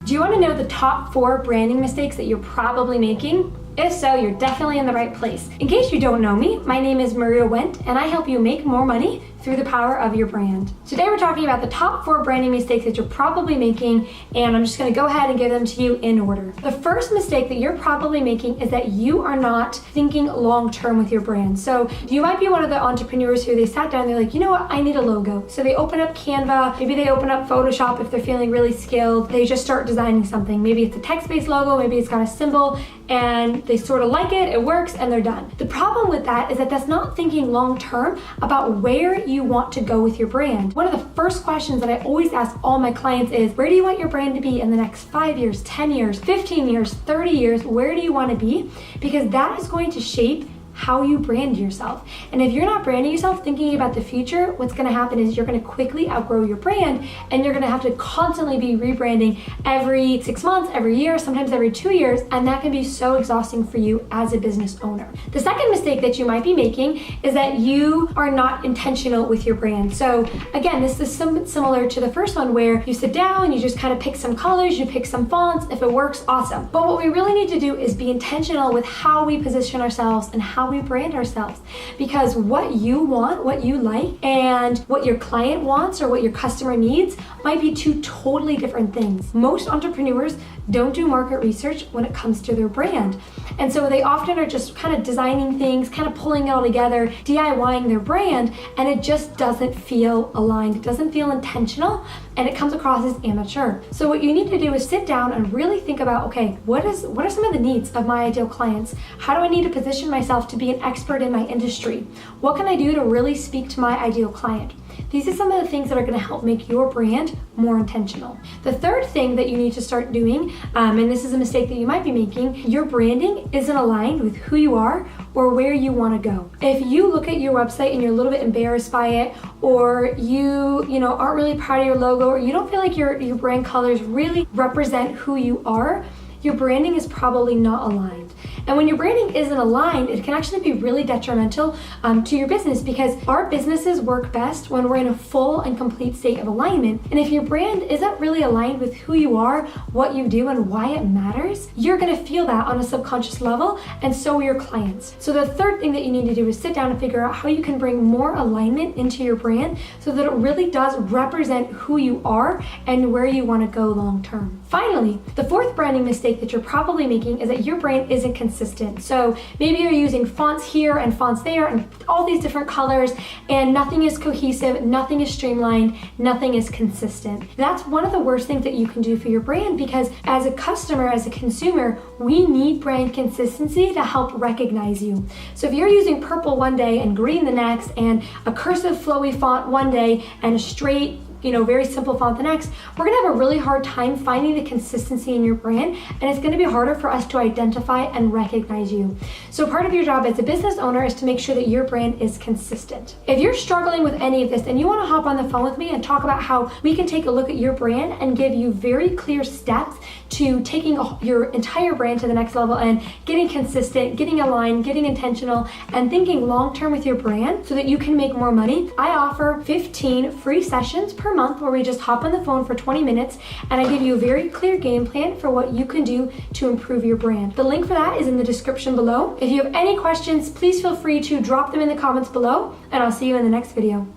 Do you want to know the top 4 branding mistakes that you're probably making? If so, you're definitely in the right place. In case you don't know me, my name is Maria Wendt, and I help you make more money through the power of your brand. Today we're talking about the top 4 branding mistakes that you're probably making, and I'm just gonna go ahead and give them to you in order. The first mistake that you're probably making is that you are not thinking long-term with your brand. So you might be one of the entrepreneurs who they sat down and they're like, you know what, I need a logo. So they open up Canva, maybe they open up Photoshop if they're feeling really skilled. They just start designing something. Maybe it's a text-based logo, maybe it's got a symbol, and they sort of like it works, and they're done. The problem with that is that that's not thinking long-term about where you want to go with your brand. One of the first questions that I always ask all my clients is, where do you want your brand to be in the next 5 years, 10 years, 15 years, 30 years? Where do you want to be? Because that is going to shape how you brand yourself. And if you're not branding yourself, thinking about the future, what's gonna happen is you're gonna quickly outgrow your brand, and you're gonna have to constantly be rebranding every 6 months, every year, sometimes every 2 years, and that can be so exhausting for you as a business owner. The second mistake that you might be making is that you are not intentional with your brand. So again, this is somewhat similar to the first one, where you sit down, you just kind of pick some colors, you pick some fonts. If it works, awesome. But what we really need to do is be intentional with how we position ourselves and how we brand ourselves, because what you want, what you like, and what your client wants or what your customer needs might be 2 totally different things. Most entrepreneurs don't do market research when it comes to their brand, and so they often are just kind of designing things, kind of pulling it all together, DIYing their brand, and it just doesn't feel aligned. It doesn't feel intentional, and it comes across as amateur. So what you need to do is sit down and really think about, okay, what are some of the needs of my ideal clients? How do I need to position myself to be an expert in my industry? What can I do to really speak to my ideal client? These are some of the things that are going to help make your brand more intentional. The third thing that you need to start doing, and this is a mistake that you might be making, your branding isn't aligned with who you are or where you want to go. If you look at your website and you're a little bit embarrassed by it, or you aren't really proud of your logo, or you don't feel like your brand colors really represent who you are, your branding is probably not aligned. And when your branding isn't aligned, it can actually be really detrimental to your business, because our businesses work best when we're in a full and complete state of alignment. And if your brand isn't really aligned with who you are, what you do, and why it matters, you're gonna feel that on a subconscious level, and so will your clients. So the third thing that you need to do is sit down and figure out how you can bring more alignment into your brand so that it really does represent who you are and where you wanna go long term. Finally, the fourth branding mistake that you're probably making is that your brand isn't consistent. So maybe you're using fonts here and fonts there and all these different colors, and nothing is cohesive, nothing is streamlined, nothing is consistent. That's one of the worst things that you can do for your brand, because as a customer, as a consumer, we need brand consistency to help recognize you. So if you're using purple one day and green the next, and a cursive flowy font one day and a straight, very simple font the next, we're gonna have a really hard time finding the consistency in your brand, and it's gonna be harder for us to identify and recognize you. So part of your job as a business owner is to make sure that your brand is consistent. If you're struggling with any of this and you wanna hop on the phone with me and talk about how we can take a look at your brand and give you very clear steps to taking your entire brand to the next level and getting consistent, getting aligned, getting intentional, and thinking long-term with your brand so that you can make more money, I offer 15 free sessions per month where we just hop on the phone for 20 minutes and I give you a very clear game plan for what you can do to improve your brand. The link for that is in the description below. If you have any questions, please feel free to drop them in the comments below, and I'll see you in the next video.